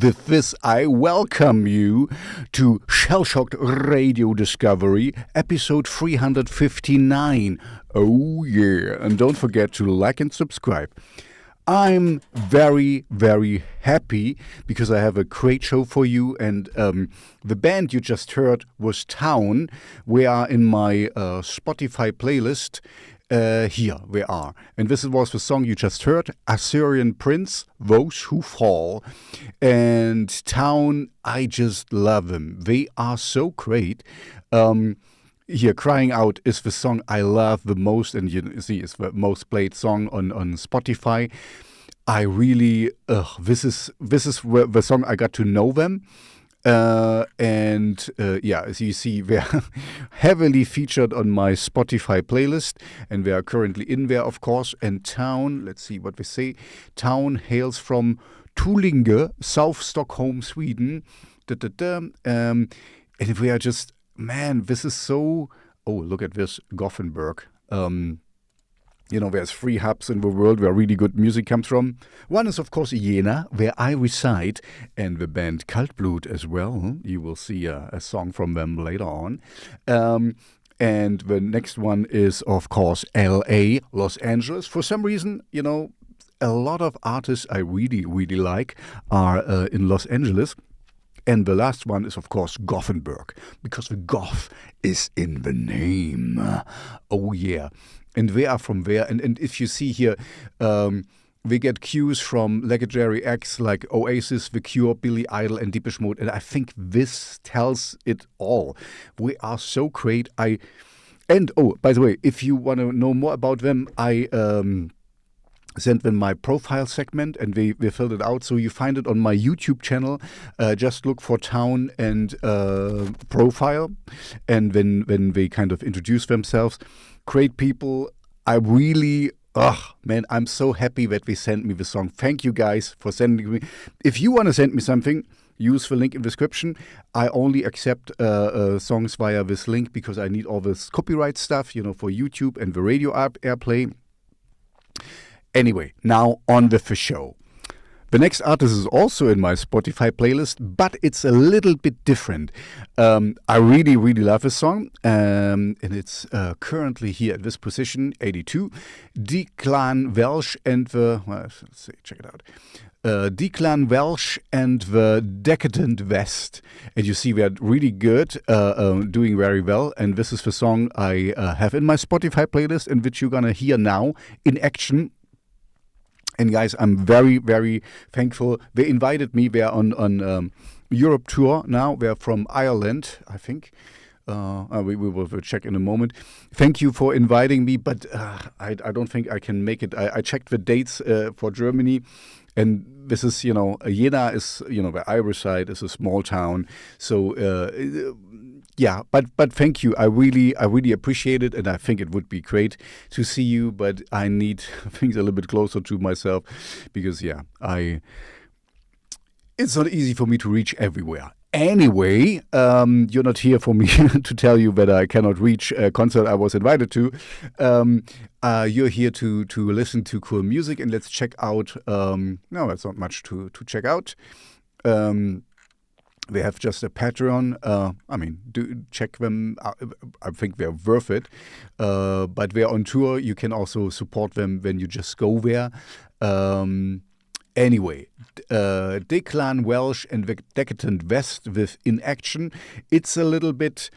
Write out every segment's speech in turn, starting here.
With this, I welcome you to Shellshocked Radio Discovery, episode 359. Oh yeah, and don't forget to like and subscribe. I'm very, very happy because I have a great show for you, and the band you just heard was Town. We are in my Spotify playlist. Here we are. And this was the song you just heard, Assyrian Prince, Those Who Fall. And Town, I just love them. They are so great. Here, Crying Out is the song I love the most, and you see it's the most played song on Spotify. I really, this is the song I got to know them. As you see, they're heavily featured on my Spotify playlist, and they are currently in there, of course. And Town, let's see what they say. Town hails from Tullinge, South Stockholm, Sweden. And we are just, man, this is so. Oh, look at this, Gothenburg. There's 3 hubs in the world where really good music comes from. One is, of course, Jena, where I reside, and the band Kaltblut as well. You will see a song from them later on. And the next one is, of course, L.A., Los Angeles. For some reason, a lot of artists I really, really like are in Los Angeles. And the last one is, of course, Gothenburg, because the goth is in the name. Oh, yeah. And they are from there. And if you see here, we get cues from legendary acts like Oasis, The Cure, Billy Idol, and Depeche Mode. And I think this tells it all. We are so great. By the way, if you want to know more about them, I sent them my profile segment, and they filled it out. So you find it on my YouTube channel. Just look for Town and profile. And when they kind of introduce themselves, great people. I really, I'm so happy that they sent me the song. Thank you guys for sending me. If you want to send me something, use the link in the description. I only accept songs via this link because I need all this copyright stuff, for YouTube and the radio airplay. Anyway, now on with the show. The next artist is also in my Spotify playlist, but it's a little bit different. I really, really love this song, and it's currently here at this position, 82. Declan, Welsh, and the... let's see, check it out. Declan, Welsh, and the Decadent West. And you see we are really good, doing very well. And this is the song I have in my Spotify playlist, in which you're going to hear now, Inaction. And guys, I'm very, very thankful. They invited me. They're on Europe tour now. They're from Ireland, I think. We will check in a moment. Thank you for inviting me, but I don't think I can make it. I checked the dates for Germany. And this is, Jena is, the Irish side is a small town. So, yeah, but thank you. I really appreciate it, and I think it would be great to see you. But I need things a little bit closer to myself because, it's not easy for me to reach everywhere. Anyway, you're not here for me to tell you that I cannot reach a concert I was invited to. You're here to listen to cool music, and let's check out. No, that's not much to check out. They have just a Patreon. Do check them. I think they're worth it. But they're on tour. You can also support them when you just go there. Anyway, Declan, Welsh, and the Decadent West with Inaction. It's a little bit...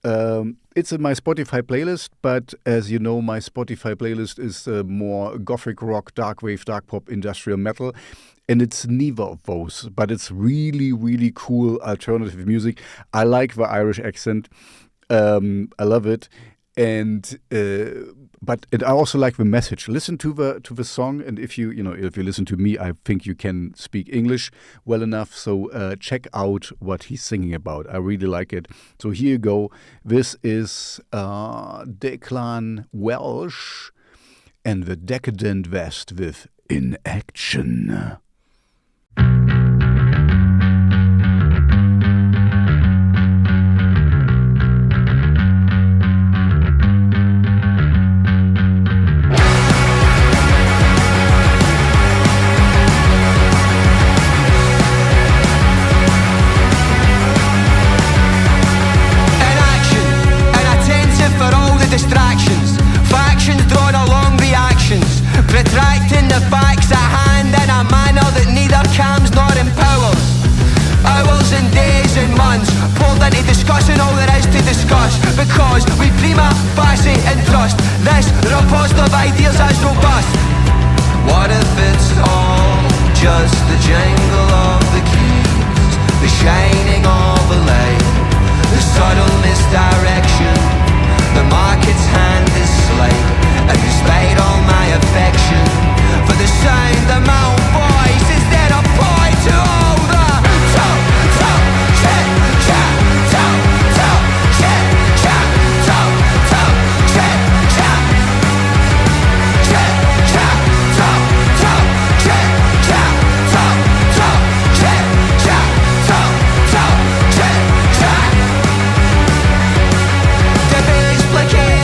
it's in my Spotify playlist, but as you know, my Spotify playlist is more gothic rock, darkwave, dark pop, industrial metal. And it's neither of those, but it's really, really cool alternative music. I like the Irish accent. I love it. And but I also like the message. Listen to the song, and if you listen to me, I think you can speak English well enough. So check out what he's singing about. I really like it. So here you go. This is Declan, Welsh, and the Decadent West with Inaction. Distractions, factions drawn along reactions, protracting the facts at hand in a manner that neither calms nor empowers. Hours and days and months poured into discussing all there is to discuss, because we prima facie and trust this riposte of ideas as robust. What if it's all just the jangle of the keys, the shining of a light, the subtle misdirection? The market's hand is slight, and despite all my affection for the sound of my own voice, is there a point to all the talk, shit, chat, talk, shit, chat, talk, shit, chat, shit, chat, talk, shit, chat, talk, shit, chat, talk, shit, chat.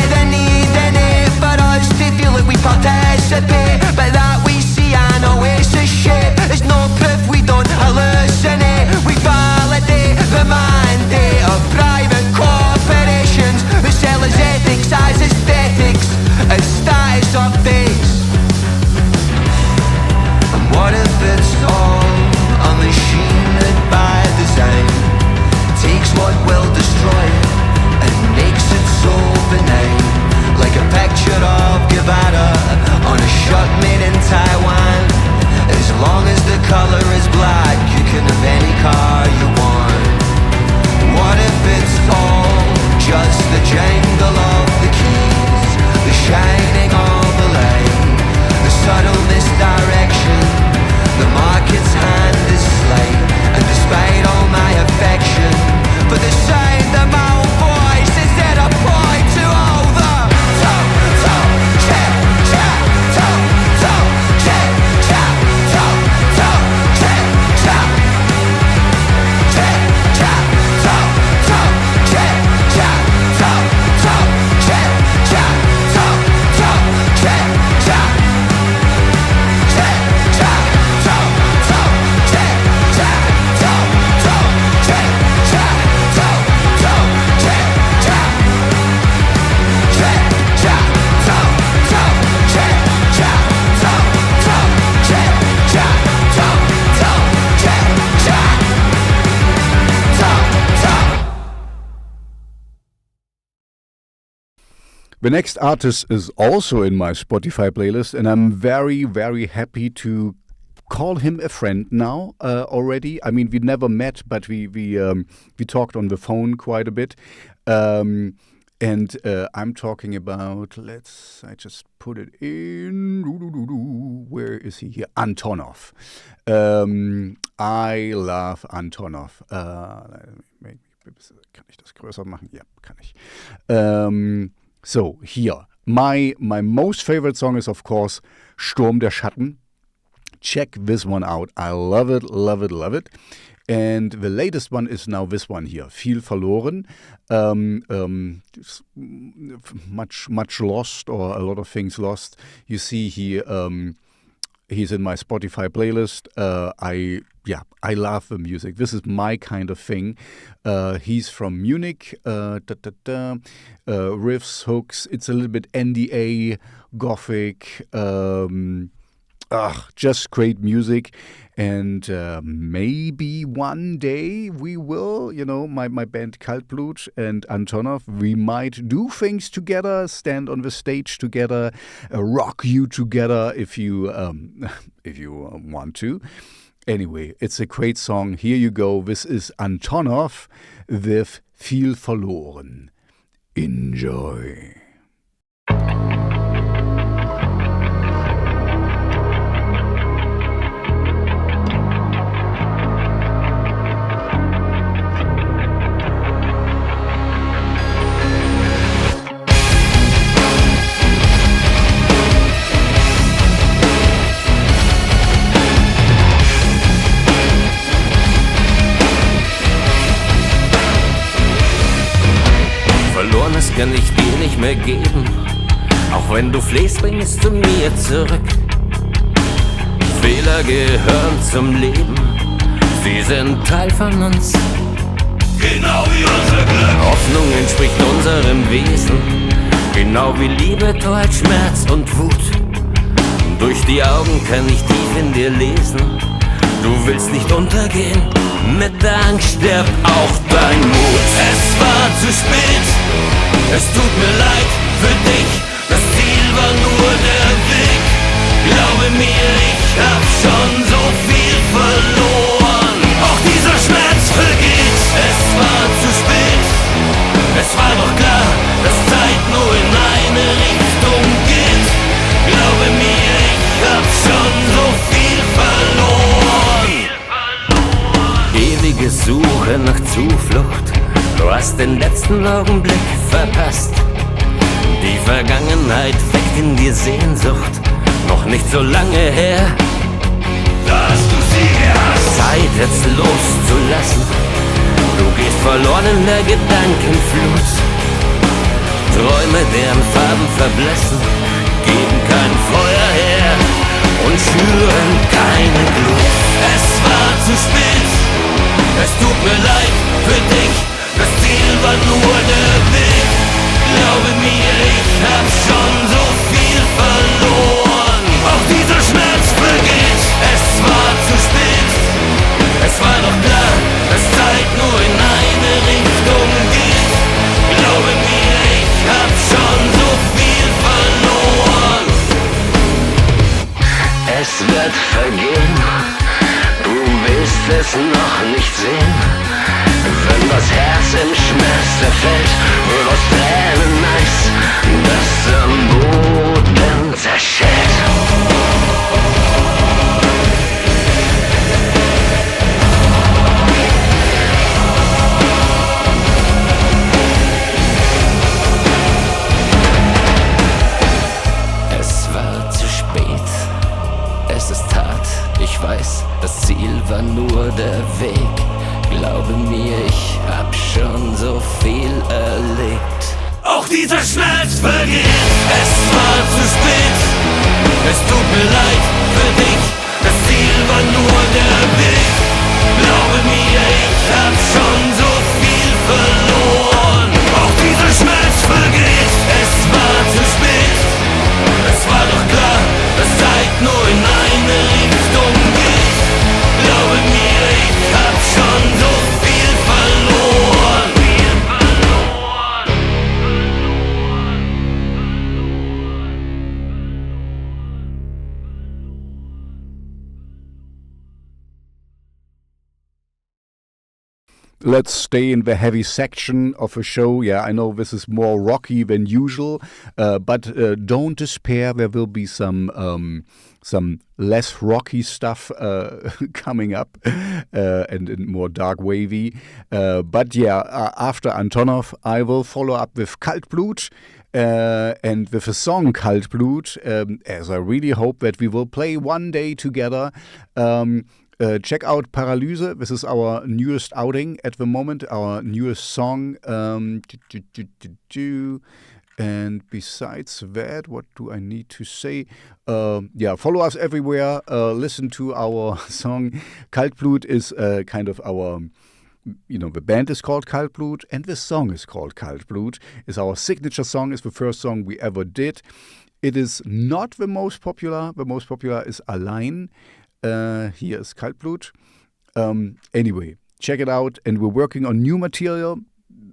The need in it for us to feel like we participate, but that we see an oasis shape is no proof we don't hallucinate. We validate the mandate of private corporations who sell as ethics as aesthetics, as status updates. And what if it's all a machine that by design takes what will destroy it and makes it so benign, like a picture of Guevara on a shirt made in Taiwan. As long as the color is black, you can have any car you want. What if it's all just the jangle of the keys, the shining of the light, The next artist is also in my Spotify playlist, and I'm very, very happy to call him a friend now already. I mean, we never met, but we talked on the phone quite a bit. And I'm talking about, I just put it in. Where is he here? ANTONOW. I love ANTONOW. Kann ich das größer machen? Ja, kann ich. So, here. My most favorite song is, of course, Sturm der Schatten. Check this one out. I love it, love it, love it. And the latest one is now this one here, Viel, verloren. Much lost, or a lot of things lost. You see he he's in my Spotify playlist. I love the music. This is my kind of thing. He's from Munich. Riffs, hooks. It's a little bit NDA, gothic. Just great music. And maybe one day we will, my band Kaltblut and ANTONOW, we might do things together, stand on the stage together, rock you together if you want to. Anyway, it's a great song. Here you go. This is ANTONOW with Viel, verloren. Enjoy. Verlorenes kann ich dir nicht mehr geben. Auch wenn du flehst, bring es zu mir zurück. Fehler gehören zum Leben. Sie sind Teil von uns. Genau wie unser Glück. Hoffnung entspricht unserem Wesen. Genau wie Liebe, Trauer, Schmerz und Wut. Durch die Augen kann ich tief in dir lesen. Du willst nicht untergehen. Mit Angst stirbt auch dein Mut. Es war zu spät. Es tut mir leid für dich. Das Ziel war nur der Weg. Glaube mir, ich hab schon so viel verloren. Auch dieser Schmerz vergeht. Es war zu spät. Es war doch klar, dass Zeit nur in eine Richtung geht. Glaube mir, ich hab schon so viel verloren. Ewige Suche nach Zuflucht. Du hast den letzten Augenblick verpasst. Die Vergangenheit weckt in dir Sehnsucht. Noch nicht so lange her, dass du sie hast. Zeit jetzt loszulassen. Du gehst verloren in der Gedankenflut. Träume, deren Farben verblassen, geben kein Feuer her und schüren keine Glut. Es war zu spät. Es tut mir leid für dich. Das Ziel war nur der Weg. Glaube mir, ich hab schon so viel verloren. Auch dieser Schmerz vergeht. Es war zu spät. Es war doch klar, dass Zeit nur in eine Richtung geht. Glaube mir, ich hab schon so viel verloren. Es wird vergehen. Du willst es noch nicht sehen. Wenn das Herz im Schmerz zerfällt und aus Tränen Eis das am Boden zerschellt. Es war zu spät, es ist hart, ich weiß, das Ziel war nur der Weg. Glaube mir, ich hab schon so viel erlebt. Auch dieser Schmerz vergeht. Es war zu spät. Es tut mir leid für dich. Das Ziel war nur der Weg. Glaube mir, ich hab schon so viel verloren. Auch dieser Schmerz vergeht. Es war zu spät. Es war doch klar, dass Zeit nur in eine Richtung geht. Glaube mir, ich hab schon so viel verloren. let's stay in the heavy section of a show. Yeah, I know this is more rocky than usual, but don't despair. There will be some less rocky stuff coming up and more dark wavy. But yeah, after Antonov, I will follow up with Kaltblut. And with the song Kaltblut, as I really hope that we will play one day together. Check out Paralyse. This is our newest outing at the moment, our newest song. And besides that, what do I need to say? Follow us everywhere. Listen to our song. Kaltblut is kind of our... the band is called Kaltblut, and the song is called Kaltblut. It's our signature song. It's the first song we ever did. It is not the most popular. The most popular is Allein. Here is Kaltblut. Anyway, check it out. And we're working on new material.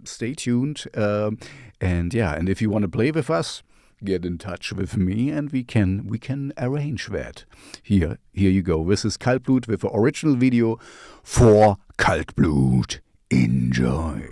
Stay tuned. And if you want to play with us, get in touch with me and we can arrange that. Here you go. This is Kaltblut with the original video for Kaltblut. Enjoy.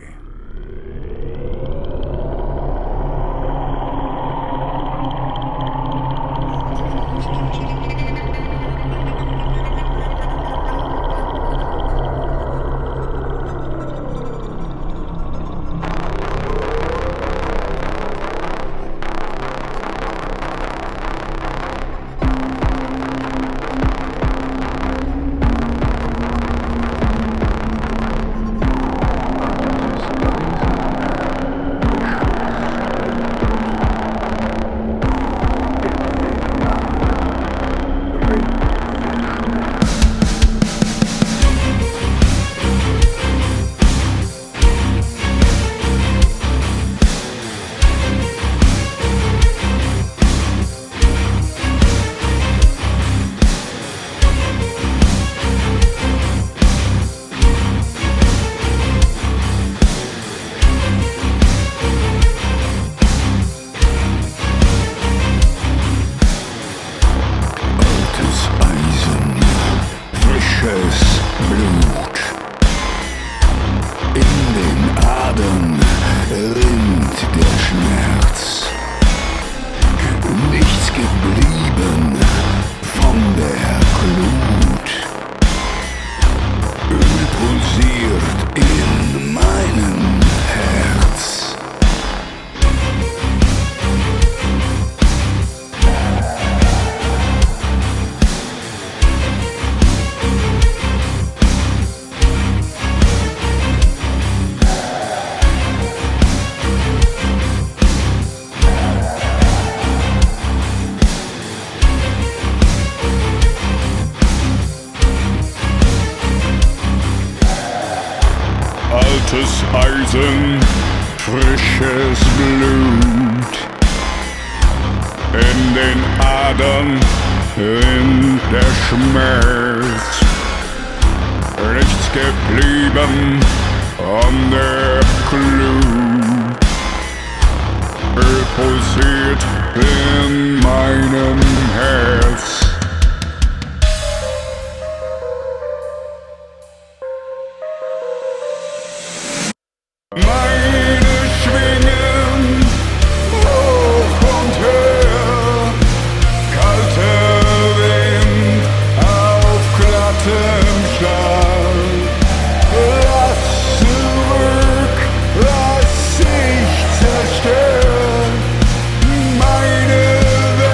Eisen, frisches Blut. In den Adern rinnt der Schmerz. Nichts geblieben an der Glut. Pulsiert in meinem Herz. Meine Welt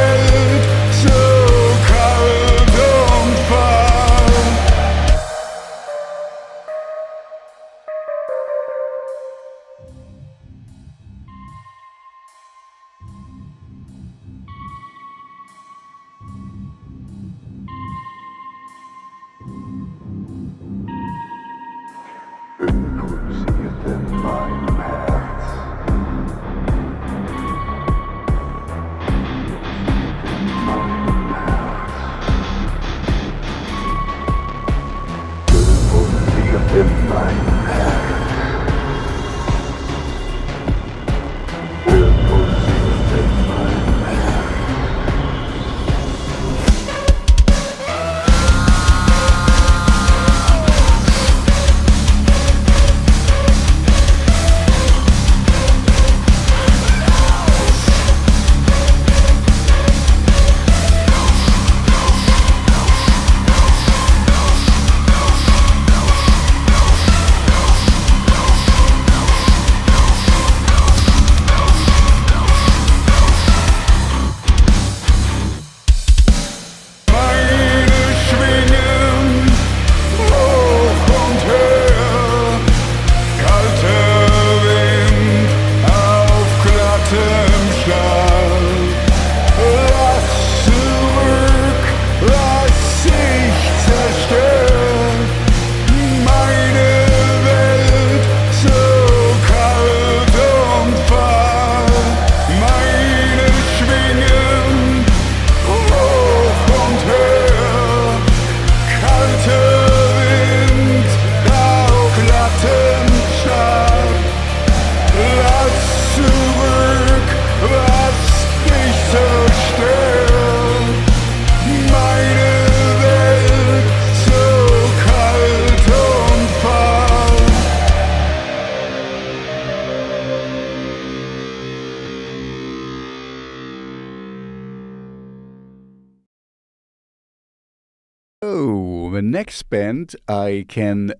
Oh, the next band I can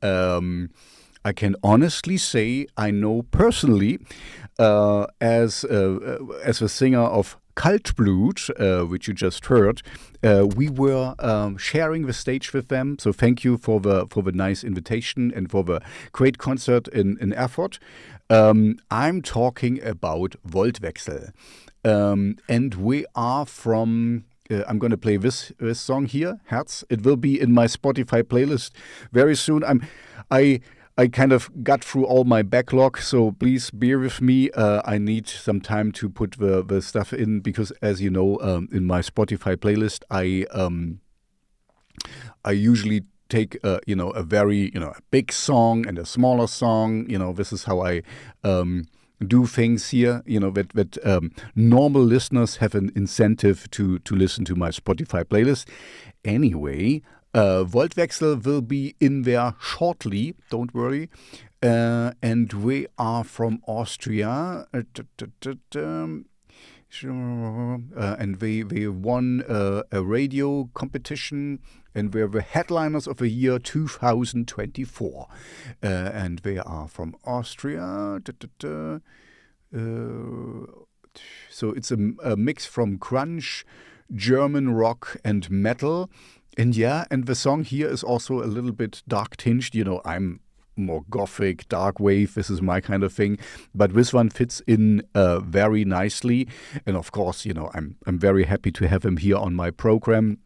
honestly say I know personally as the singer of Kaltblut, which you just heard. We were sharing the stage with them, so thank you for the nice invitation and for the great concert in Erfurt. I'm talking about Voltwechsel, and we are from. I'm going to play this song here, Herz. It will be in my Spotify playlist very soon. I kind of got through all my backlog, so please bear with me. I need some time to put the stuff in because, as you know, in my Spotify playlist, I usually take a very a big song and a smaller song. This is how I do things here. That normal listeners have an incentive to listen to my Spotify playlist. Anyway. Voltwechsel will be in there shortly, don't worry. And we are from Austria. And they won a radio competition and we're the headliners of the year 2024. And they are from Austria. So it's a mix from grunge, German rock and metal. And the song here is also a little bit dark tinged. I'm more gothic, Darkwave. This is my kind of thing. But this one fits in very nicely. And of course, I'm very happy to have him here on my program.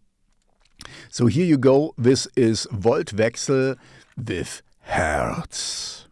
So here you go. This is Voltwechsel with Herz.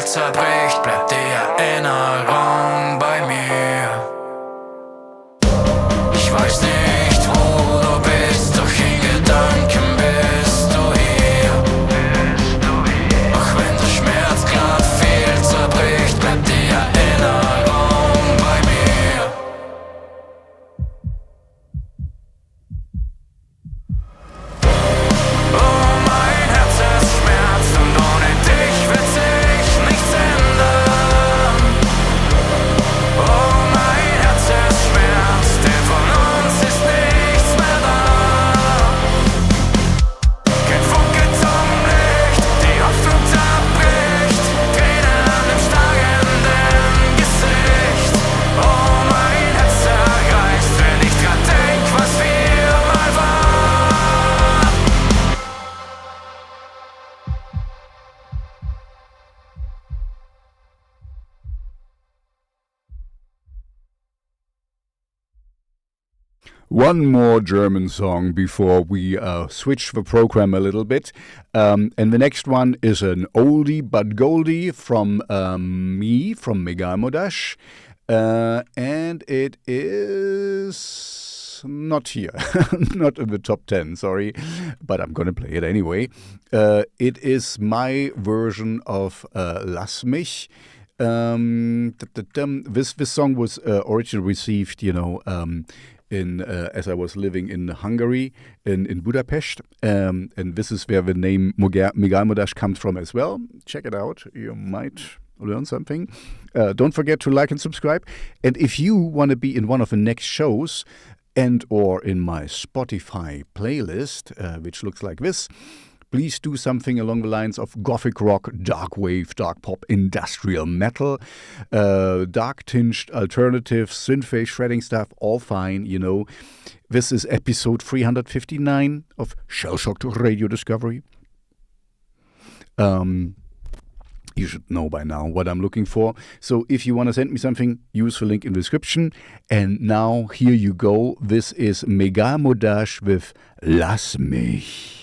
Zerbricht, bleibt die Erinnerung bei mir. Ich weiß nicht, wo du bist, doch in Gedanken bist du hier. Auch wenn der Schmerz grad viel zerbricht, bleibt die Erinnerung bei mir. One more German song before we switch the program a little bit. And the next one is an oldie but goldie from me, from MEGALMODAS. And it is not here, not in the top 10, sorry, but I'm going to play it anyway. It is my version of Lass Mich. This song was originally received, as I was living in Hungary, in Budapest, and this is where the name MEGALMODAS comes from as well. Check it out, you might learn something. Don't forget to like and subscribe, and if you want to be in one of the next shows and or in my Spotify playlist, which looks like this, please do something along the lines of gothic rock, darkwave, dark pop, industrial metal, dark-tinged alternative, synthwave, shredding stuff, all fine, This is episode 359 of Shellshocked Radio Discovery. You should know by now what I'm looking for. So if you want to send me something, use the link in the description. And now, here you go. This is MEGALMODAS with Lass Mich.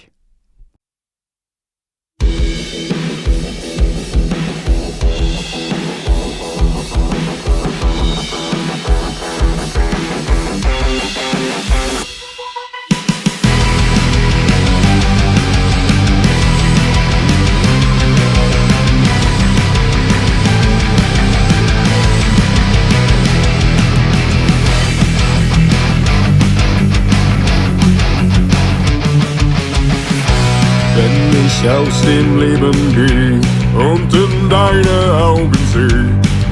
Aus dem Leben geh und in deine Augen seh,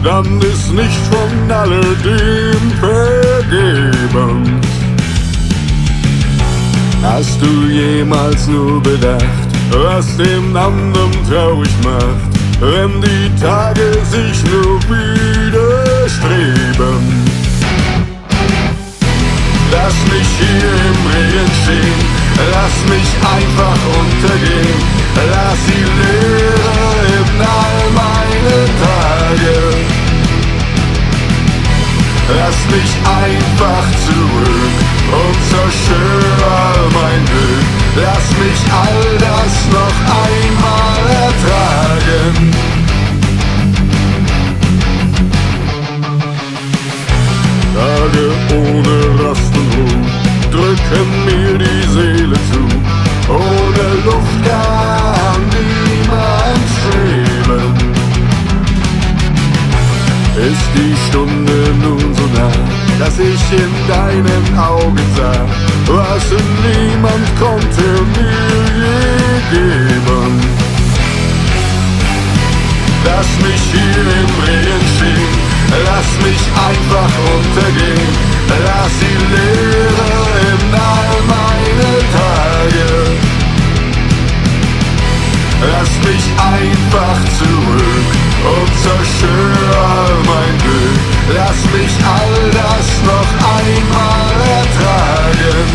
dann ist nicht von alledem vergebens. Hast du jemals nur bedacht, was den anderen traurig macht, wenn die Tage sich nur widerstreben? Lass mich hier im Regen stehen, lass mich einfach untergehen, lass die Leere in all meine Tage. Lass mich einfach zurück und zerstöre all mein Glück. Lass mich all das noch einmal ertragen. Tage ohne Rast und Ruhe drücken mir die Seele zu. Ohne Luft kann niemand schweben. Ist die Stunde nun so nah, dass ich in deinen Augen sah, was niemand konnte mir je geben. Lass mich hier im Regen stehen, lass mich einfach untergehen, lass die Leere in all meine Tage. Lass mich einfach zurück und zerstöre all mein Glück. Lass mich all das noch einmal ertragen.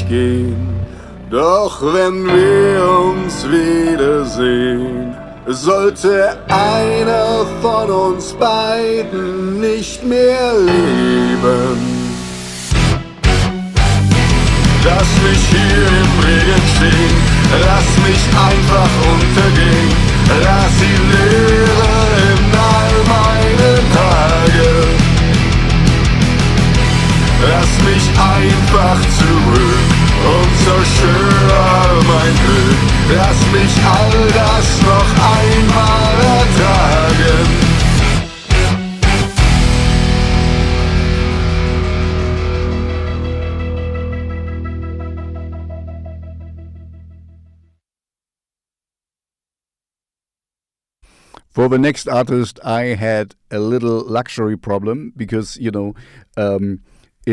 Gehen. Doch wenn wir uns wiedersehen, sollte einer von uns beiden nicht mehr leben. Lass mich hier im Regen stehen, lass mich einfach untergehen, lass die Leere in all meine Tage. Lass mich einfach zurück und zerstöre all mein Glück. Lass mich all das noch einmal ertragen. For the next artist, I had a little luxury problem because,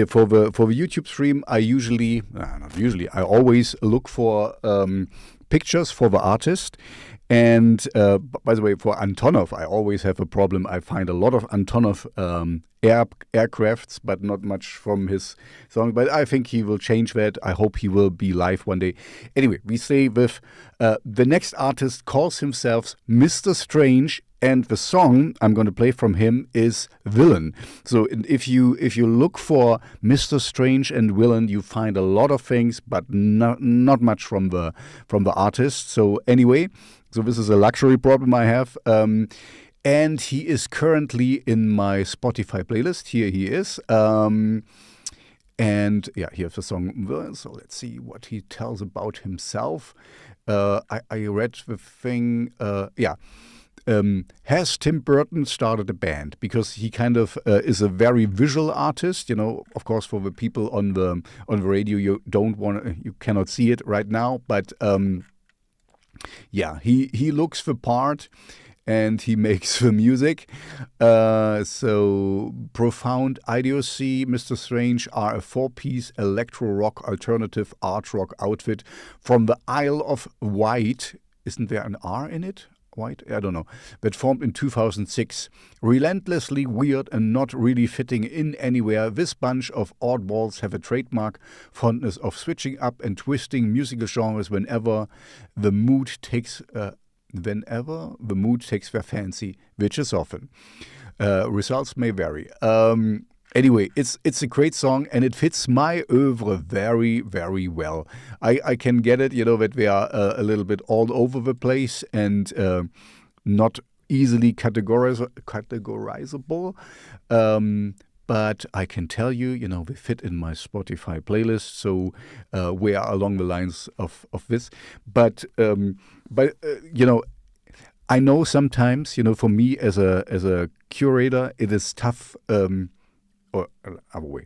for the YouTube stream, I always look for pictures for the artist. And by the way, for Antonov, I always have a problem. I find a lot of Antonov aircrafts, but not much from his song. But I think he will change that. I hope he will be live one day. Anyway, we stay with the next artist calls himself Mr. Strange. And the song I'm going to play from him is Villain. So if you look for Mr. Strange and Villain, you find a lot of things, but not much from the artist. So anyway, so this is a luxury problem I have. And he is currently in my Spotify playlist. Here he is. And yeah, here's the song. So let's see what he tells about himself. I read the thing. Has Tim Burton started a band? Because he kind of is a very visual artist. Of course, for the people on the radio, you cannot see it right now. But he looks the part. And he makes the music. So Profound Idiocy, Mr. Strange are a 4-piece electro-rock alternative art rock outfit from the Isle of Wight. Isn't there an R in it? White? I don't know. That formed in 2006. Relentlessly weird and not really fitting in anywhere, this bunch of oddballs have a trademark fondness of switching up and twisting musical genres whenever the mood takes their fancy, which is often. Results may vary. Anyway, it's a great song and it fits my oeuvre very, very well. I can get it, that we are a little bit all over the place and not easily categorizable. But I can tell you, they fit in my Spotify playlist, so we are along the lines of this. But I know sometimes, for me as a curator, it is tough. Or other way,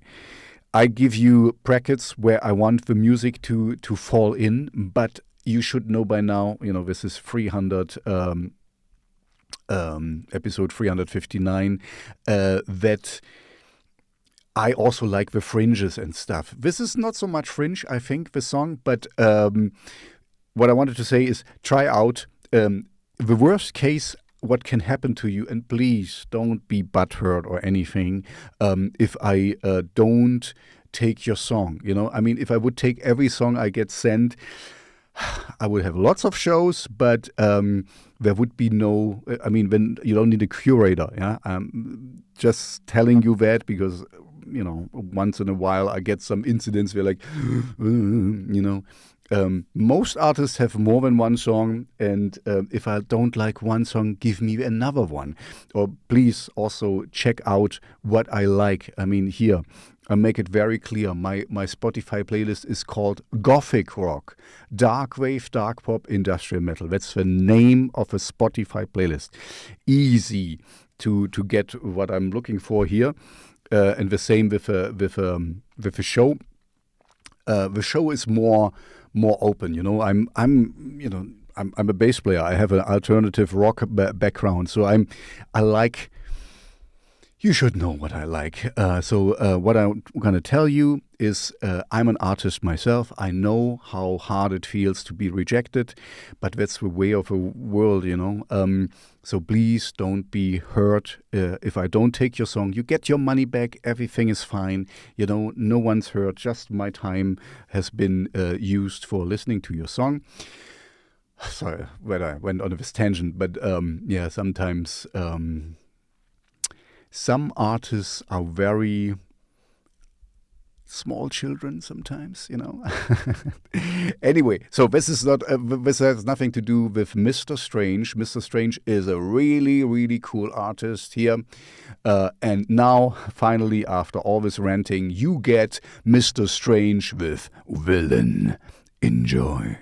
I give you brackets where I want the music to fall in, but you should know by now, this is 300. Episode 359, that I also like the fringes and stuff. This is not so much fringe, I think, the song, but what I wanted to say is try out the worst case, what can happen to you, and please don't be butthurt or anything if I don't take your song. If I would take every song I get sent, I would have lots of shows, but there would be no, when you don't need a curator. Yeah, just telling you that because, once in a while I get some incidents where most artists have more than one song, and if I don't like one song, give me another one. Or please also check out what I like. Here, I make it very clear. My Spotify playlist is called Gothic Rock, Darkwave, Dark Pop, Industrial Metal. That's the name of a Spotify playlist. Easy to get what I'm looking for here. And the same with the show. The show is more open. I'm a bass player. I have an alternative rock background, so I like. You should know what I like. So what I'm going to tell you is I'm an artist myself. I know how hard it feels to be rejected, but that's the way of the world, So please don't be hurt if I don't take your song. You get your money back. Everything is fine. No one's hurt. Just my time has been used for listening to your song. Sorry that I went on this tangent, but sometimes... some artists are very small children sometimes, Anyway, so this is not. This has nothing to do with Mr. Strange. Mr. Strange is a really, really cool artist here. And now, finally, after all this ranting, you get Mr. Strange with Villain. Enjoy.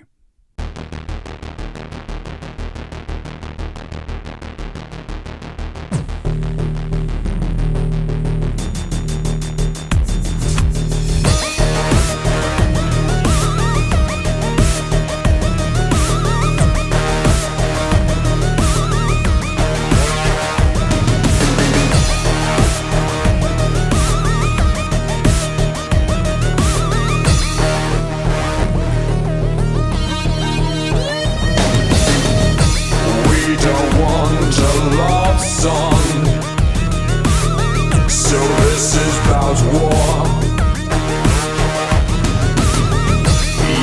war.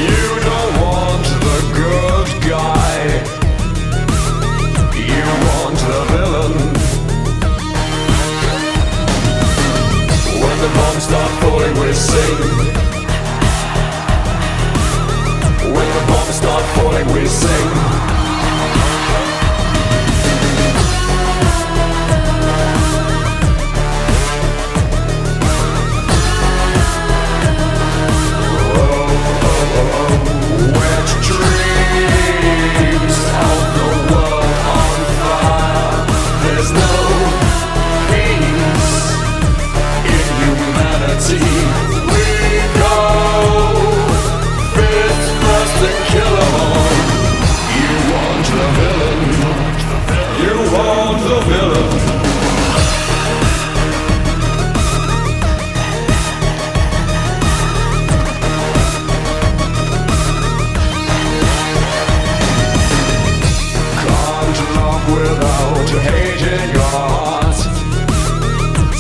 You don't want the good guy, you want the villain. When the bombs start falling we sing. When the bombs start falling we sing. Wet dreams of the world on fire. There's no peace in humanity. We go fist first and kill 'em all. You want the villain. You want the villain. Without hating your heart,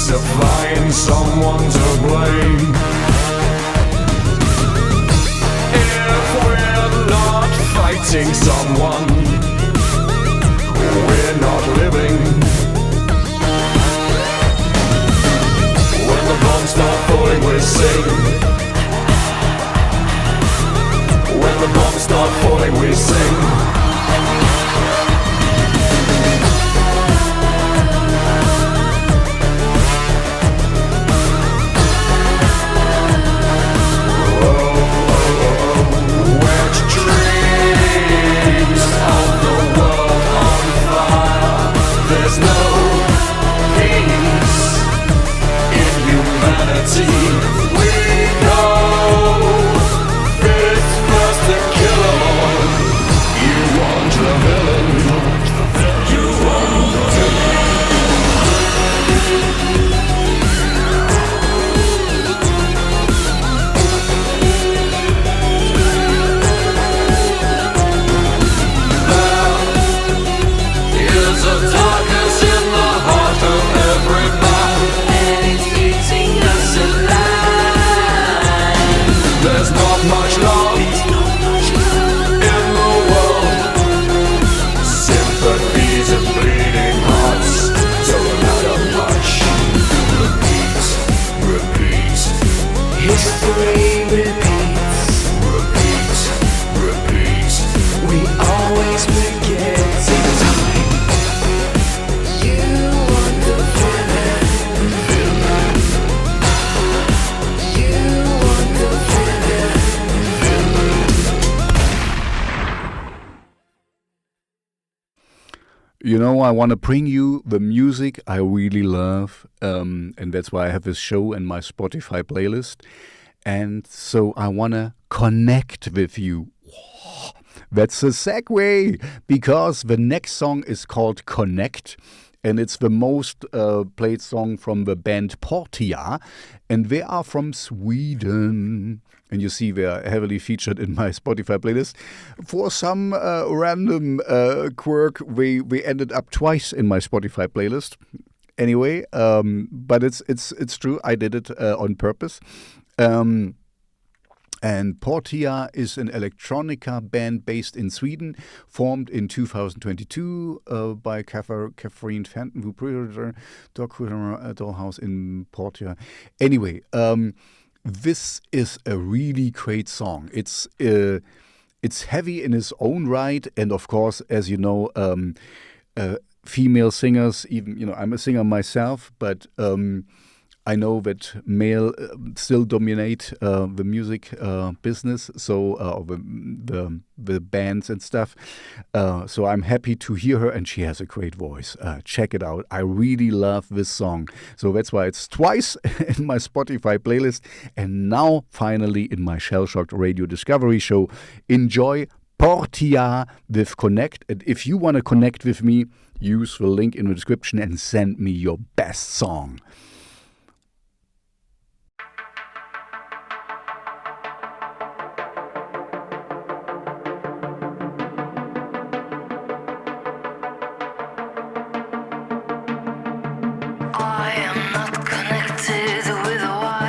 to find someone to blame. If we're not fighting someone, we're not living. When the bombs start falling we sing. When the bombs start falling we sing. There's no peace in humanity. We go fist first and kill 'em all. You want the villain. You want the villain. There is a darkness in the heart of every man, and it's eating us alive. There's not much love in the world. Sympathies and bleeding hearts don't matter much. Repeat, repeat. History repeats. Repeat, repeat. We always forget in time. You want the villain. You want the villain. You know, I want to bring you the music I really love, and that's why I have this show in my Spotify playlist. And so I want to connect with you. That's a segue, because the next song is called Connect, and it's the most played song from the band Portia, and they are from Sweden. And you see they are heavily featured in my Spotify playlist. For some random quirk, we ended up twice in my Spotify playlist. Anyway, but it's true. I did it on purpose. And Portia is an electronica band based in Sweden, formed in 2022 by Catherine Fenton, who produced Dollhouse in Portia. Anyway, this is a really great song. It's heavy in its own right, and of course, as you know, female singers. Even I'm a singer myself, but I know that male still dominate the music business, so the bands and stuff. So I'm happy to hear her, and she has a great voice. Check it out. I really love this song. So that's why it's twice in my Spotify playlist, and now finally in my Shellshocked Radio Discovery show. Enjoy Portia with Connect. And if you want to connect with me, use the link in the description and send me your best song. I am not connected with a wire.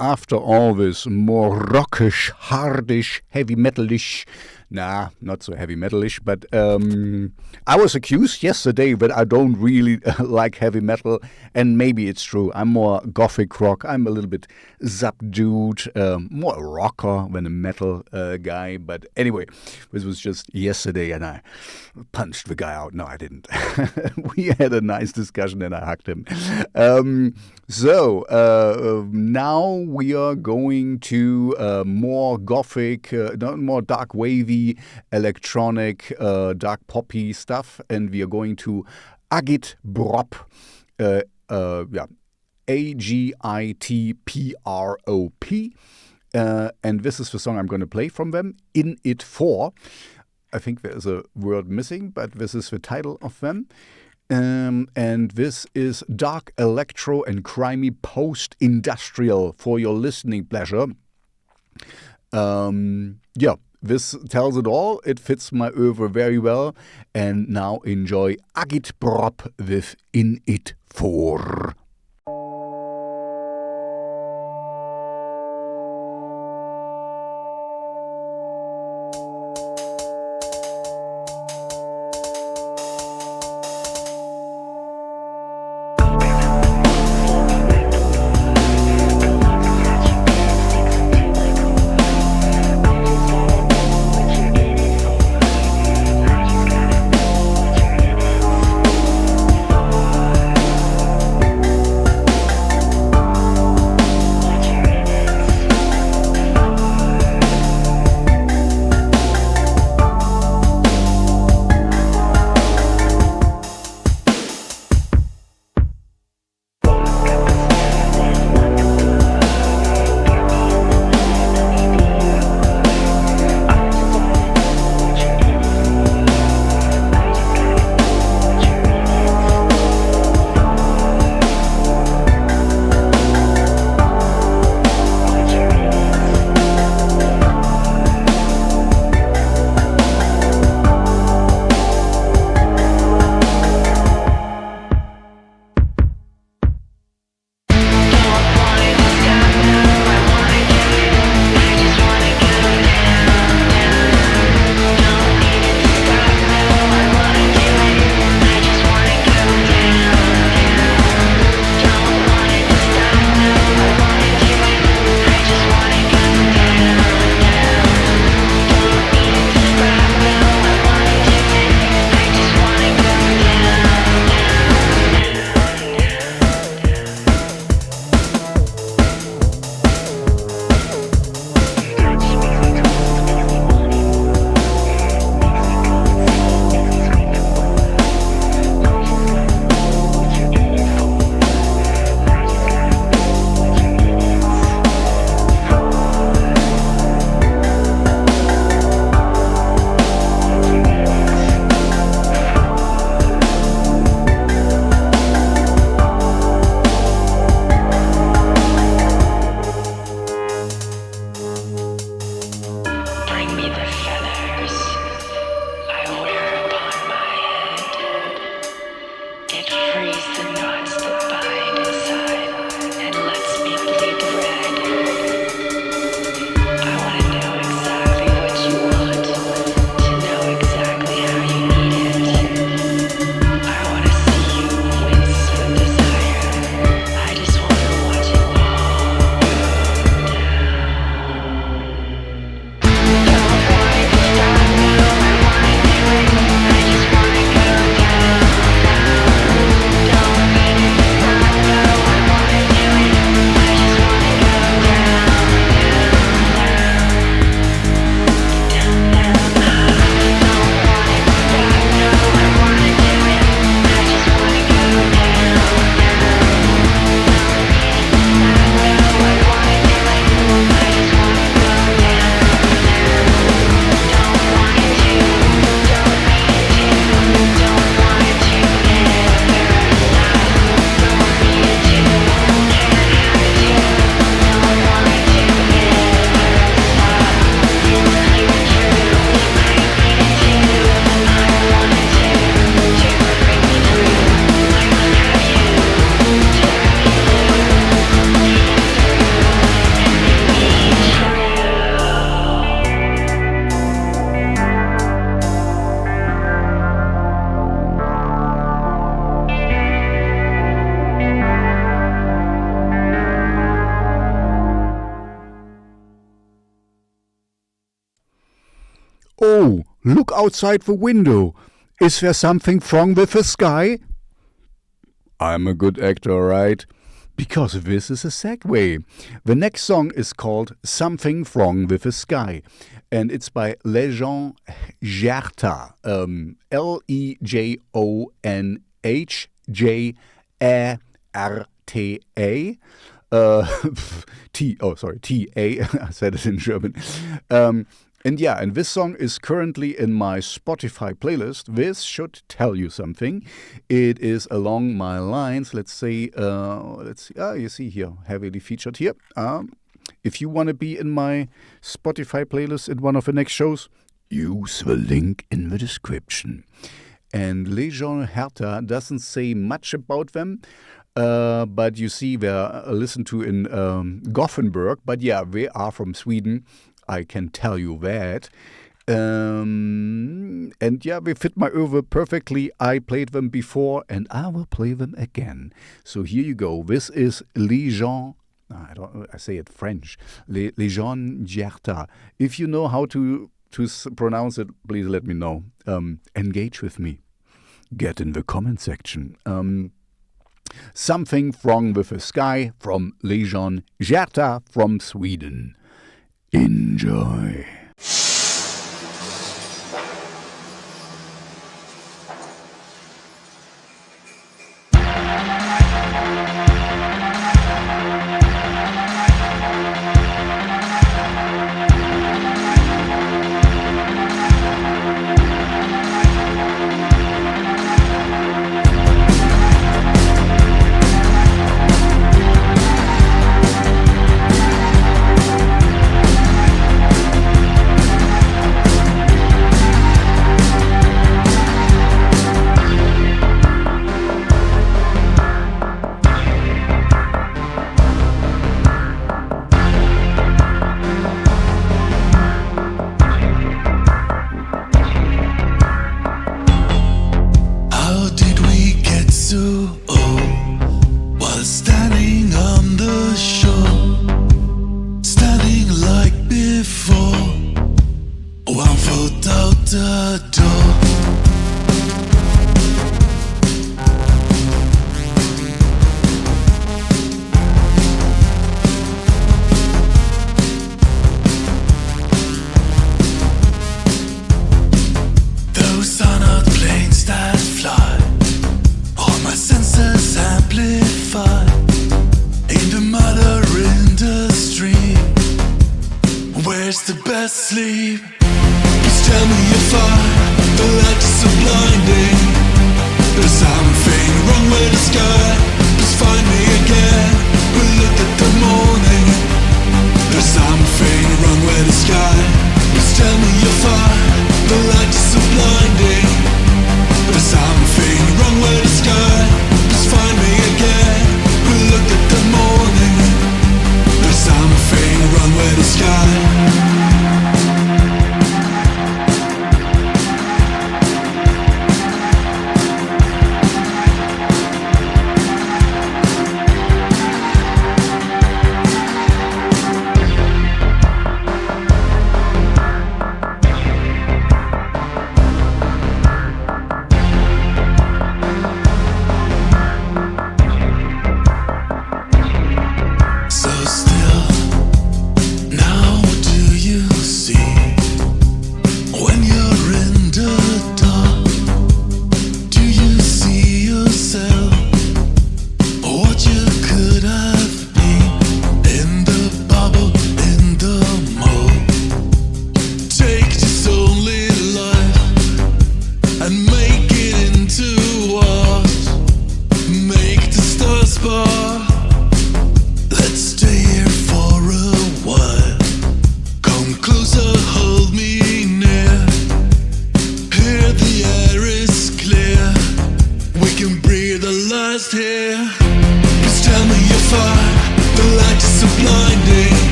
after all this more rockish, hardish, heavy metalish, nah, not so heavy metalish, but I was accused yesterday that I don't really like heavy metal, and maybe it's true. I'm more gothic rock. I'm a little bit subdued, more a rocker than a metal guy. But anyway, this was just yesterday, and I punched the guy out. No, I didn't. We had a nice discussion, and I hugged him. So now we are going to more gothic, more dark wavy, electronic, dark poppy stuff, and we are going to Agitprop, Agitprop, and this is the song I'm going to play from them, In It For. I think there's a word missing, but this is the title of them. And this is dark electro and crimey post-industrial for your listening pleasure. This tells it all. It fits my oeuvre very well. And now enjoy Agitprop with In It For. look outside the window. Is there something wrong with the sky? I'm a good actor, right? Because this is a segue. The next song is called Something Wrong with the Sky. And it's by Lejonhjärta. Lejonhjärta. T-A. I said it in German. And this song is currently in my Spotify playlist. This should tell you something. It is along my lines. Let's see. You see here, heavily featured here. If you want to be in my Spotify playlist in one of the next shows, use the link in the description. And Lejonhjärta doesn't say much about them. But you see, they're listened to in Gothenburg. But yeah, they are from Sweden. I can tell you that. And yeah, they fit my oeuvre perfectly. I played them before and I will play them again. So here you go. This is I say it French. Lejonhjärta. If you know how to pronounce it, please let me know. Engage with me. Get in the comment section. Something Wrong with the Sky from Lejonhjärta from Sweden. Enjoy. Where's the best sleep? Please tell me if I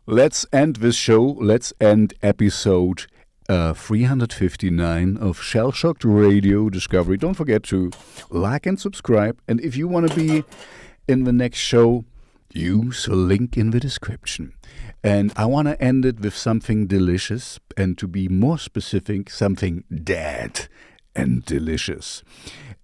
let's end this show. Let's end episode 359 of Shellshocked Radio Discovery. Don't forget to like and subscribe. And if you want to be in the next show, use a link in the description. And I want to end it with something delicious, and to be more specific, something dead and delicious.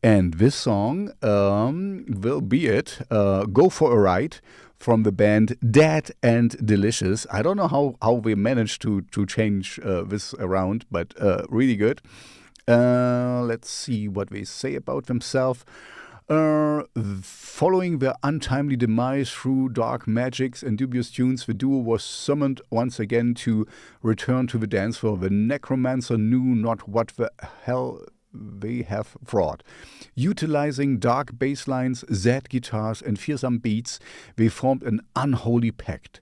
And this song will be it. Go for a Ride from the band Dead and Delicious. I don't know how we managed to change this around, but really good. Let's see what they say about themselves. Following their untimely demise through dark magics and dubious tunes, the duo was summoned once again to return to the dance floor. The necromancer knew not what the hell they have wrought. Utilizing dark bass lines, sad guitars, and fearsome beats, they formed an unholy pact.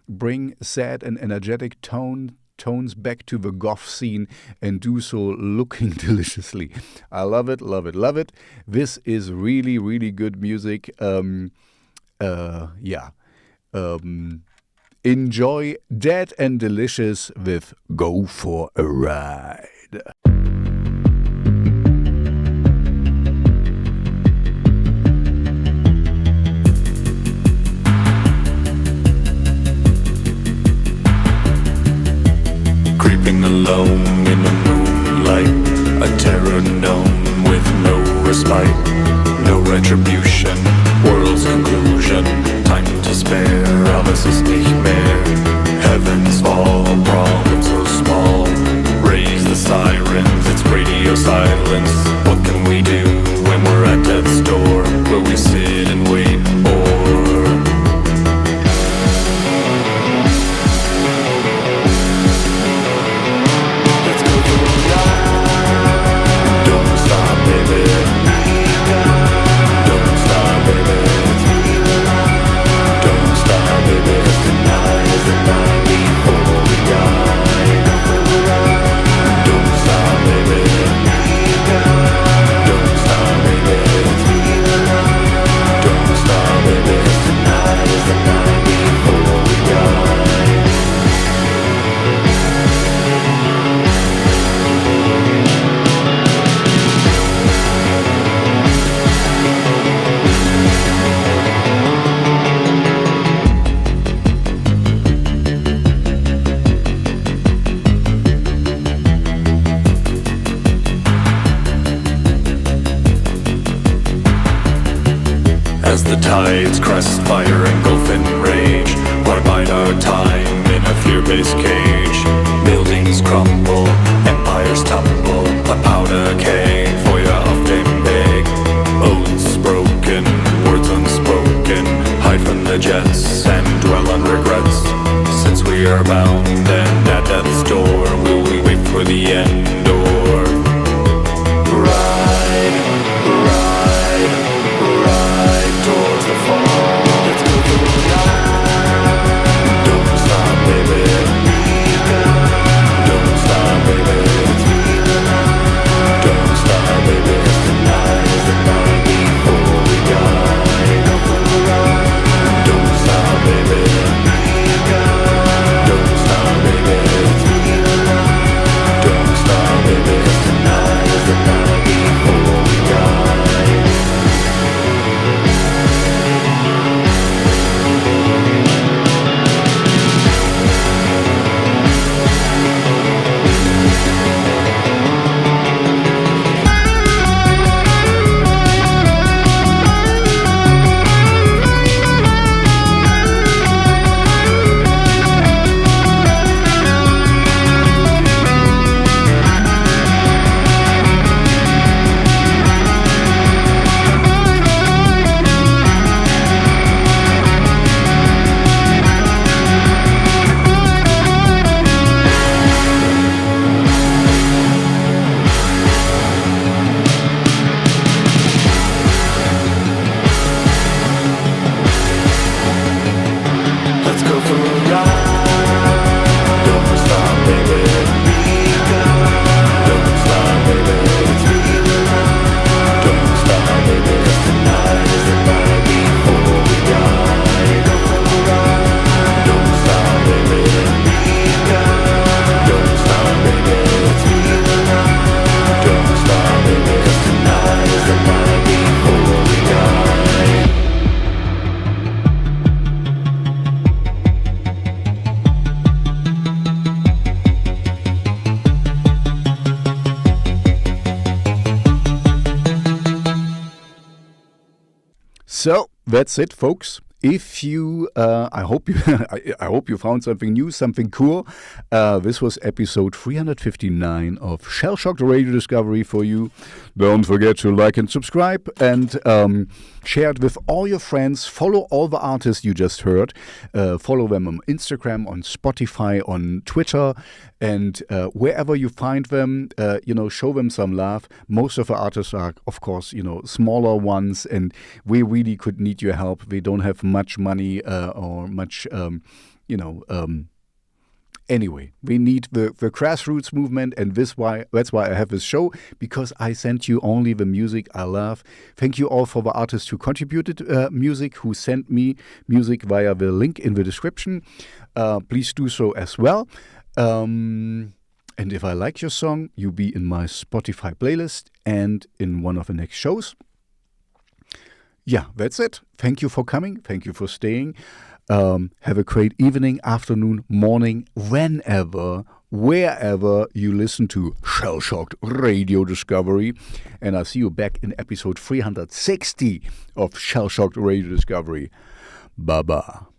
Bring sad and energetic tones back to the goth scene, and do so looking deliciously. I love it, love it, love it. This is really, really good music. Enjoy Dead and Delicious with Go for a Ride. Creeping alone in the moonlight, a terror known with no respite, no retribution, world's conclusion, time to spare, alles ist nicht mehr. Heavens fall, problems so small, raise the sirens, it's radio silence. What can we do when we're at death's door? Will we sit and wait, or tides crest, fire, engulf in rage. Why bide our time in a fear-based cage? Buildings crumble, empires tumble, a powder keg, for you often beg. Oaths broken, words unspoken, hide from the jets and dwell on regrets. Since we are bound and at death's door, will we wait for the end or ride, ride, ride towards the fall? Let's go for a ride. Don't stop, baby. Don't stop, baby. Don't stop, baby. 'Cause tonight is the night before we die. Go for a ride. Don't stop, baby. Don't stop, baby. Don't stop, baby. 'Cause tonight is the night before we die. Let's go for a ride. Don't stop, baby. Don't stop, baby. Don't stop, baby. 'Cause tonight is the night before we die. Go for a ride. Don't stop, baby. that's it, folks. If you, I hope you, I hope you found something new, something cool. This was episode 359 of Shellshocked Radio Discovery for you. Don't forget to like and subscribe and share it with all your friends. Follow all the artists you just heard. Follow them on Instagram, on Spotify, on Twitter, and wherever you find them, show them some love. Most of the artists are, of course, smaller ones, and we really could need your help. We don't have much money or much, anyway, we need the grassroots movement, and that's why I have this show, because I sent you only the music I love. Thank you all for the artists who contributed music, who sent me music via the link in the description. Please do so as well. And if I like your song, you'll be in my Spotify playlist and in one of the next shows. Yeah, that's it. Thank you for coming. Thank you for staying. Have a great evening, afternoon, morning, whenever, wherever you listen to Shellshocked Radio Discovery. And I'll see you back in episode 360 of Shellshocked Radio Discovery. Bye-bye.